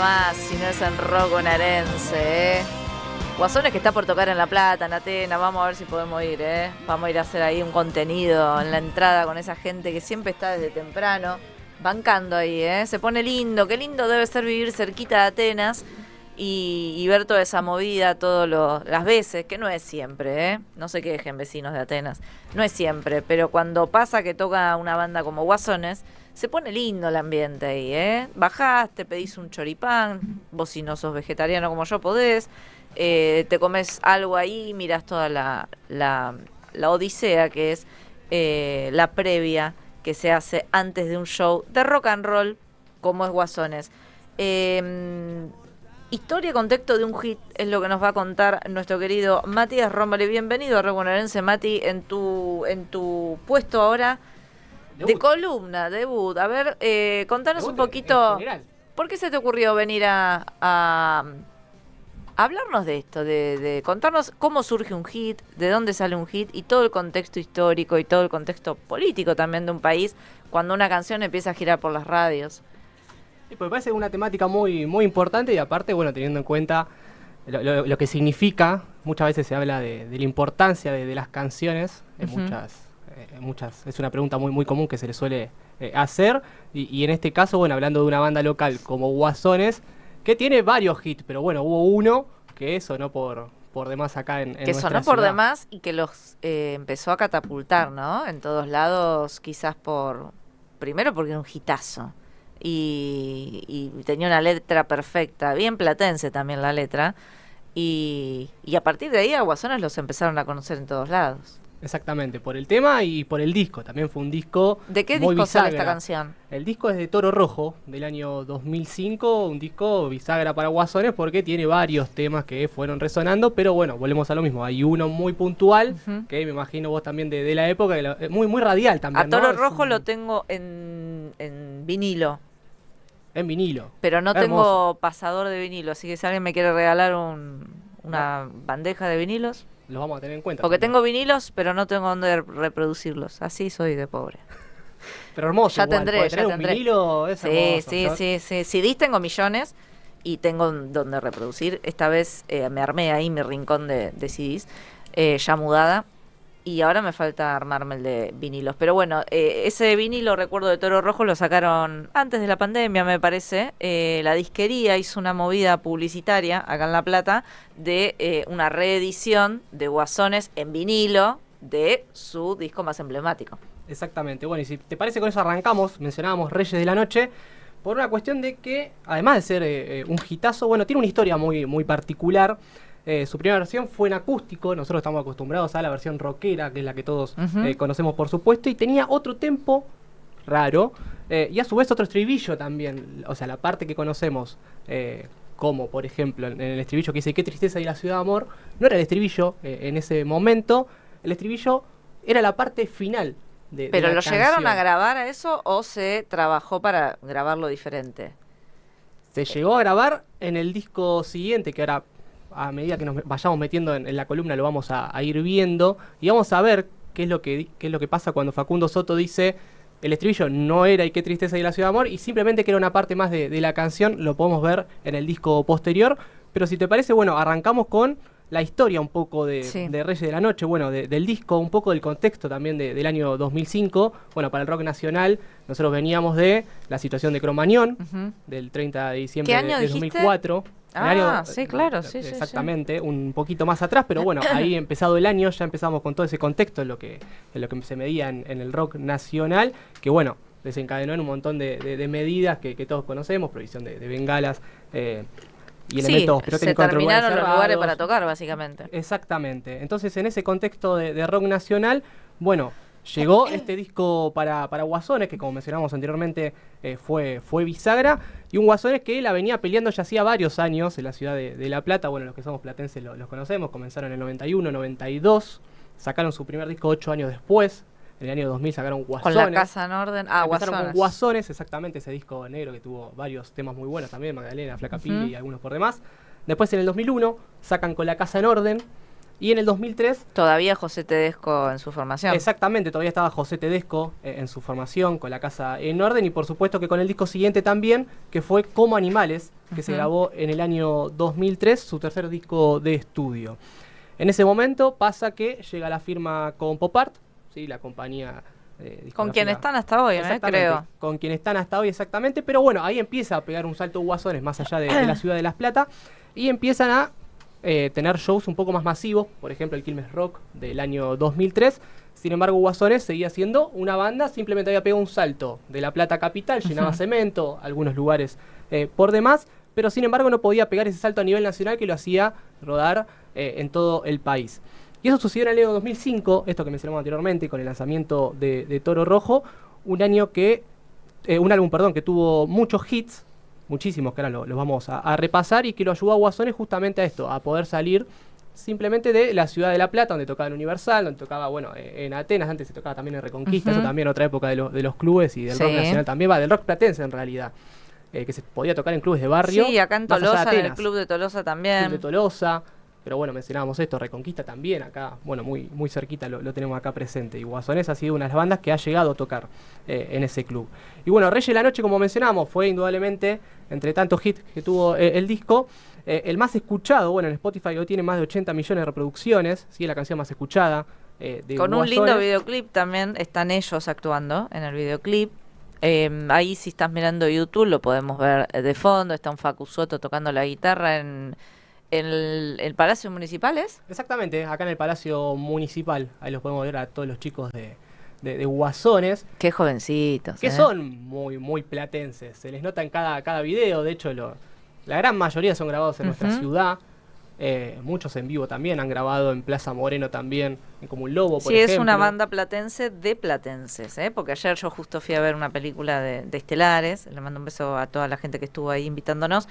Más, si no es en rock bonaerense, ¿eh? Guasones que está por tocar en La Plata, en Atenas, vamos a ver si podemos ir, ¿eh? Vamos a ir a hacer ahí un contenido en la entrada con esa gente que siempre está desde temprano, bancando ahí, ¿eh? Se pone lindo, qué lindo debe ser vivir cerquita de Atenas y ver toda esa movida, las veces, que no es siempre, ¿eh? No se quejen vecinos de Atenas, no es siempre, pero cuando pasa que toca una banda como Guasones, se pone lindo el ambiente ahí, ¿eh? Bajás, te pedís un choripán, vos si no sos vegetariano como yo podés, te comes algo ahí, mirás toda la odisea que es la previa que se hace antes de un show de rock and roll como es Guasones. Historia y contexto de un hit es lo que nos va a contar nuestro querido Matías Rómboli. Bienvenido a Rock Bonaerense, Mati, en tu puesto ahora de columna, debut. A ver, contanos un poquito, ¿por qué se te ocurrió venir a hablarnos de esto? De contarnos cómo surge un hit, de dónde sale un hit y todo el contexto histórico y todo el contexto político también de un país cuando una canción empieza a girar por las radios. Sí, pues me parece una temática muy, muy importante y aparte, bueno, teniendo en cuenta lo que significa, muchas veces se habla de la importancia de las canciones, en muchas, es una pregunta muy, muy común que se le suele hacer y en este caso, bueno, hablando de una banda local como Guasones, que tiene varios hits, pero bueno, hubo uno que sonó por demás acá en que nuestra sonó por ciudad. demás y que los empezó a catapultar, ¿no? En todos lados, quizás primero porque era un hitazo. Y tenía una letra perfecta, bien platense también la letra, y a partir de ahí a Guasones los empezaron a conocer en todos lados. Exactamente, por el tema y por el disco, también fue un disco. ¿De qué muy disco sale bisagra. esta canción? El disco es de Toro Rojo, del año 2005, un disco bisagra para Guasones porque tiene varios temas que fueron resonando, pero bueno, volvemos a lo mismo, hay uno muy puntual, que me imagino vos también de la época, muy, muy radial también. A Toro ¿no? Rojo lo tengo en vinilo. En vinilo. Pero no Hermoso. tengo pasador de vinilo, así que si alguien me quiere regalar una bandeja de vinilos. Los vamos a tener en cuenta. Porque también. tengo vinilos, pero no tengo dónde reproducirlos. Así soy de pobre. Pero hermoso. Ya igual, tendré, ya tener tendré. Un vinilo es hermoso. Sí. CDs tengo millones y tengo donde reproducir. Esta vez me armé ahí mi rincón de CDs, ya mudada. Y ahora me falta armarme el de vinilos. Pero bueno, ese vinilo, recuerdo, de Toro Rojo lo sacaron antes de la pandemia, me parece. La disquería hizo una movida publicitaria acá en La Plata de una reedición de Guasones en vinilo de su disco más emblemático. Exactamente. Bueno, y si te parece, con eso arrancamos. Mencionábamos Reyes de la Noche. Por una cuestión de que, además de ser un hitazo, bueno, tiene una historia muy, muy particular. Su primera versión fue en acústico, nosotros estamos acostumbrados a la versión rockera, que es la que todos conocemos por supuesto, y tenía otro tempo raro, y a su vez otro estribillo también, o sea, la parte que conocemos, como por ejemplo en el estribillo que dice qué tristeza y la ciudad de amor, no era el estribillo en ese momento, el estribillo era la parte final de ¿Pero la lo llegaron canción. a grabar a eso o se trabajó para grabarlo diferente? Se llegó a grabar en el disco siguiente, que ahora a medida que nos vayamos metiendo en la columna lo vamos a ir viendo y vamos a ver qué es lo que pasa cuando Facundo Soto dice el estribillo no era y qué tristeza y la ciudad de amor y simplemente que era una parte más de la canción. Lo podemos ver en el disco posterior, pero si te parece, bueno, arrancamos con la historia un poco de Reyes de la Noche, bueno, del disco, un poco del contexto también del año 2005. Bueno, para el rock nacional nosotros veníamos de la situación de Cromañón, del 30 de diciembre ¿Qué año de 2004. Sí, claro, sí. Exactamente, un poquito más atrás, pero bueno, ahí empezado el año, ya empezamos con todo ese contexto en lo que se medía en el rock nacional, que bueno, desencadenó en un montón de medidas que todos conocemos, prohibición de bengalas, y elementos pirotécnicos. Se terminaron los lugares para tocar, básicamente. Exactamente. Entonces, en ese contexto de rock nacional, bueno, llegó este disco para Guasones, que como mencionamos anteriormente, fue bisagra, y un Guasones que la venía peleando ya hacía varios años en la ciudad de La Plata. Bueno, los que somos platenses los conocemos, comenzaron en el 91, 92, sacaron su primer disco 8 años después. En el año 2000 sacaron Guasones. Con La Casa en Orden. Empezaron con Guasones, exactamente, ese disco negro que tuvo varios temas muy buenos también, Magdalena, Flaca Pili y algunos por demás. Después en el 2001 sacan Con la Casa en Orden. Y en el 2003... Todavía José Tedesco en su formación. Exactamente, todavía estaba José Tedesco en su formación, Con la Casa en Orden. Y por supuesto que con el disco siguiente también, que fue Como Animales, que se grabó en el año 2003, su tercer disco de estudio. En ese momento pasa que llega la firma con Pop Art, ¿sí? La compañía... con quien están hasta hoy, creo. Con quien están hasta hoy, exactamente. Pero bueno, ahí empieza a pegar un salto Guasones más allá de la ciudad de Las Plata. Y empiezan a tener shows un poco más masivos. Por ejemplo, el Quilmes Rock del año 2003. Sin embargo, Guasones seguía siendo una banda. Simplemente había pegado un salto de La Plata capital. Llenaba cemento, algunos lugares por demás. Pero sin embargo no podía pegar ese salto a nivel nacional que lo hacía rodar en todo el país. Y eso sucedió en el año 2005, esto que mencionamos anteriormente, con el lanzamiento de Toro Rojo, un álbum que tuvo muchos hits, muchísimos, que ahora los vamos a repasar, y que lo ayudó a Guasones justamente a esto, a poder salir simplemente de la ciudad de La Plata, donde tocaba en Universal, donde tocaba, bueno, en Atenas, antes se tocaba también en Reconquista, eso también otra época de los clubes y del rock nacional también, del rock platense en realidad, que se podía tocar en clubes de barrio. Sí, acá en Tolosa, en el Club de Tolosa también. Club de Tolosa. Pero bueno, mencionábamos esto, Reconquista también, acá, bueno, muy, muy cerquita lo tenemos acá presente. Y Guasones ha sido una de las bandas que ha llegado a tocar en ese club. Y bueno, Reyes de la Noche, como mencionábamos, fue indudablemente, entre tantos hits que tuvo el disco, el más escuchado. Bueno, en Spotify hoy tiene más de 80 millones de reproducciones, sí, es la canción más escuchada de Con Guasones. Un lindo videoclip también, están ellos actuando en el videoclip. Ahí si estás mirando YouTube lo podemos ver de fondo, está un Facu Soto tocando la guitarra en el Palacio Municipal, ¿es? Exactamente, acá en el Palacio Municipal. Ahí los podemos ver a todos los chicos de Guasones. Qué jovencitos. Que son muy, muy platenses. Se les nota en cada video. De hecho, la gran mayoría son grabados en nuestra ciudad. Muchos en vivo también. Han grabado en Plaza Moreno también, en Como un Lobo, por ejemplo. Sí, es una banda platense de platenses, porque ayer yo justo fui a ver una película de Estelares. Le mando un beso a toda la gente que estuvo ahí invitándonos.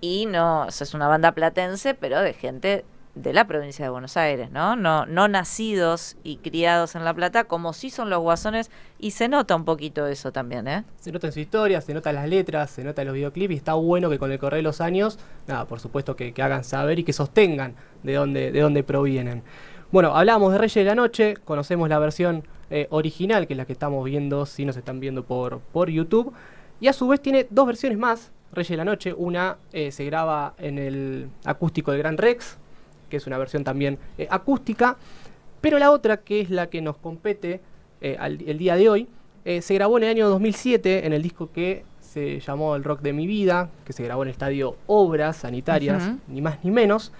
Y no, es una banda platense, pero de gente de la provincia de Buenos Aires, ¿no? No nacidos y criados en La Plata, como sí son los Guasones, y se nota un poquito eso también, ¿eh? Se nota en su historia, se nota en las letras, se nota en los videoclips, y está bueno que con el correr de los años, por supuesto que hagan saber y que sostengan de dónde provienen. Bueno, hablábamos de Reyes de la Noche, conocemos la versión original, que es la que estamos viendo, si nos están viendo por YouTube, y a su vez tiene dos versiones más, Reyes de la Noche. Una se graba en el acústico del Gran Rex, que es una versión también acústica, pero la otra, que es la que nos compete el día de hoy, se grabó en el año 2007 en el disco que se llamó El Rock de mi Vida, que se grabó en el estadio Obras Sanitarias, ni más ni menos.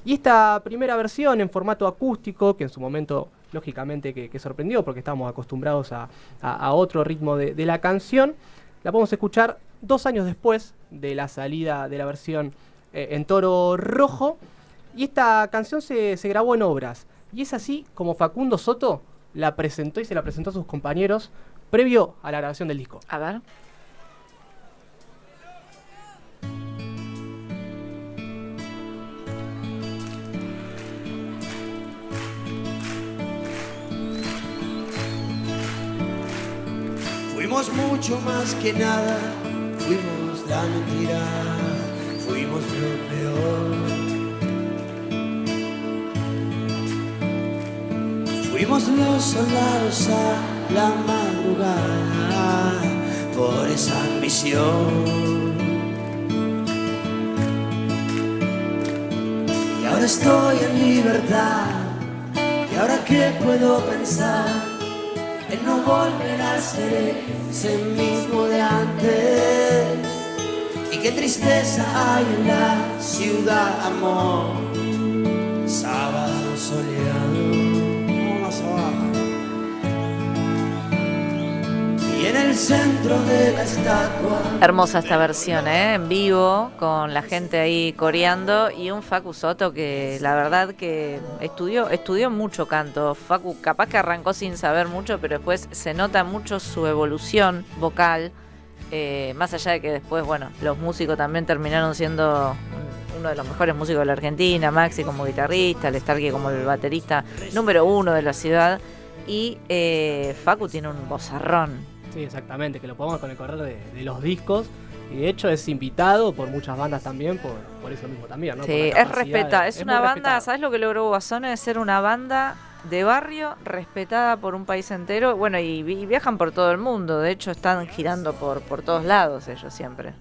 Y esta primera versión en formato acústico, que en su momento lógicamente que sorprendió, porque estábamos acostumbrados a otro ritmo de la canción, la podemos escuchar 2 años después de la salida de la versión en Toro Rojo. Y esta canción se grabó en Obras. Y es así como Facundo Soto la presentó y se la presentó a sus compañeros previo a la grabación del disco. A ver. Fuimos mucho más que nada, fuimos la mentira, fuimos lo peor. Fuimos los soldados a la madrugada por esa ambición. Y ahora estoy en libertad, y ahora qué puedo pensar en no volver a ser ese mismo de antes. Y qué tristeza hay en la ciudad, amor. Sábado soleado, más abajo. Y en el centro de la estatua. Hermosa esta versión, en vivo, con la gente ahí coreando, y un Facu Soto que la verdad que estudió mucho canto. Facu capaz que arrancó sin saber mucho, pero después se nota mucho su evolución vocal, más allá de que después, bueno, los músicos también terminaron siendo uno de los mejores músicos de la Argentina, Maxi como guitarrista, el Starkey como el baterista número 1 de la ciudad, y Facu tiene un vozarrón. Sí, exactamente, que lo podemos con el correr de los discos, y de hecho es invitado por muchas bandas también, por eso mismo también, ¿no? Sí, es respetada, es una banda, respetado. ¿Sabes lo que logró Guasones? Es ser una banda de barrio respetada por un país entero, bueno, y viajan por todo el mundo, de hecho están girando por todos lados ellos siempre.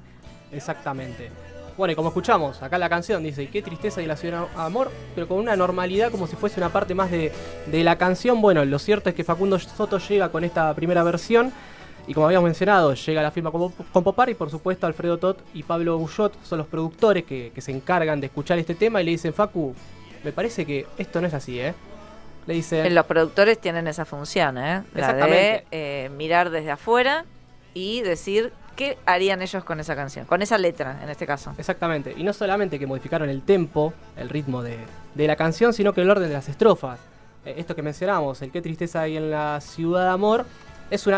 Exactamente. Bueno, y como escuchamos, acá la canción dice, qué tristeza y la ciudad amor, pero con una normalidad como si fuese una parte más de la canción. Bueno, lo cierto es que Facundo Soto llega con esta primera versión, y como habíamos mencionado, llega la firma con Popar, y por supuesto Alfredo Tot y Pablo Guyot son los productores que se encargan de escuchar este tema, y le dicen, Facu, me parece que esto no es así, ¿eh? Le dicen... Los productores tienen esa función, ¿eh? La Exactamente. de mirar desde afuera y decir qué harían ellos con esa canción, con esa letra en este caso. Exactamente, y no solamente que modificaron el tempo, el ritmo de la canción, sino que el orden de las estrofas. Esto que mencionamos, el qué tristeza hay en la ciudad de amor,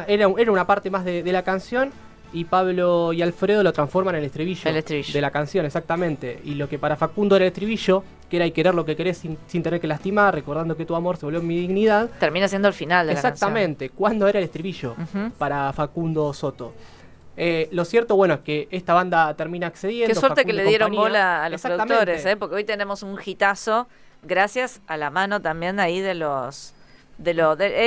era una parte más de la canción, y Pablo y Alfredo lo transforman en el estribillo de la canción, exactamente. Y lo que para Facundo era el estribillo, que era y querer lo que querés sin tener que lastimar, recordando que tu amor se volvió mi dignidad. Termina siendo el final de la canción. Exactamente, ¿cuándo era el estribillo para Facundo Soto? Lo cierto, bueno, es que esta banda termina accediendo. Qué suerte Facundo que le dieron compañía. bola a los productores, porque hoy tenemos un hitazo gracias a la mano también ahí del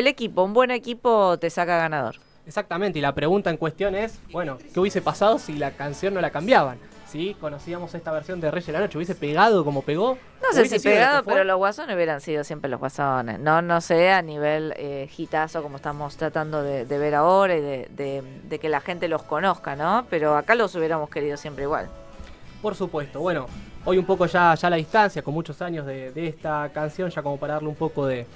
equipo. Un buen equipo te saca ganador. Exactamente, y la pregunta en cuestión es, bueno, ¿qué hubiese pasado si la canción no la cambiaban? Si conocíamos esta versión de Reyes de la Noche, ¿hubiese pegado como pegó? No sé si pegado, pero los guasones hubieran sido siempre los guasones. No sé a nivel hitazo como estamos tratando de ver ahora y de que la gente los conozca, ¿no? Pero acá los hubiéramos querido siempre igual. Por supuesto, bueno, hoy un poco ya la distancia, con muchos años de esta canción, ya como para darle un poco de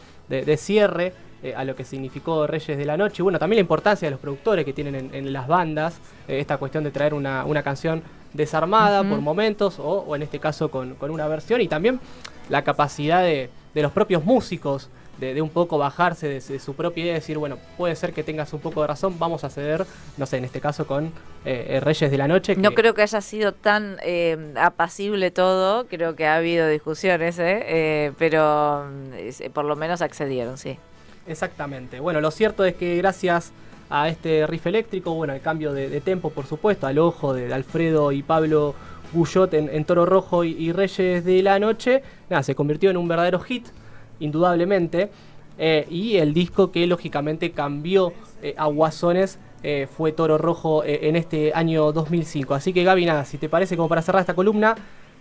cierre a lo que significó Reyes de la Noche. Y bueno, también la importancia de los productores que tienen en las bandas, esta cuestión de traer una canción desarmada por momentos, o en este caso con una versión, y también la capacidad de los propios músicos de un poco bajarse de su propia idea y decir, bueno, puede ser que tengas un poco de razón, vamos a ceder, no sé, en este caso con Reyes de la Noche. No creo que haya sido tan apacible todo, creo que ha habido discusiones, pero por lo menos accedieron, sí. Exactamente. Bueno, lo cierto es que gracias a este riff eléctrico, bueno, al cambio de tempo, por supuesto, al ojo de Alfredo y Pablo Guyot en Toro Rojo y Reyes de la Noche, nada, se convirtió en un verdadero hit, indudablemente, y el disco que lógicamente cambió a Guasones fue Toro Rojo en este año 2005. Así que, Gaby, nada, si te parece, como para cerrar esta columna,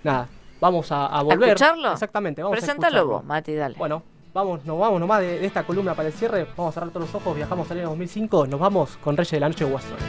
nada, vamos a volver. ¿A escucharlo? Exactamente, vamos Preséntalo a escucharlo. vos, Mati, dale. Bueno, nos vamos nomás de esta columna para el cierre, vamos a cerrar todos los ojos, viajamos al año 2005, nos vamos con Reyes de la Noche, Guasones.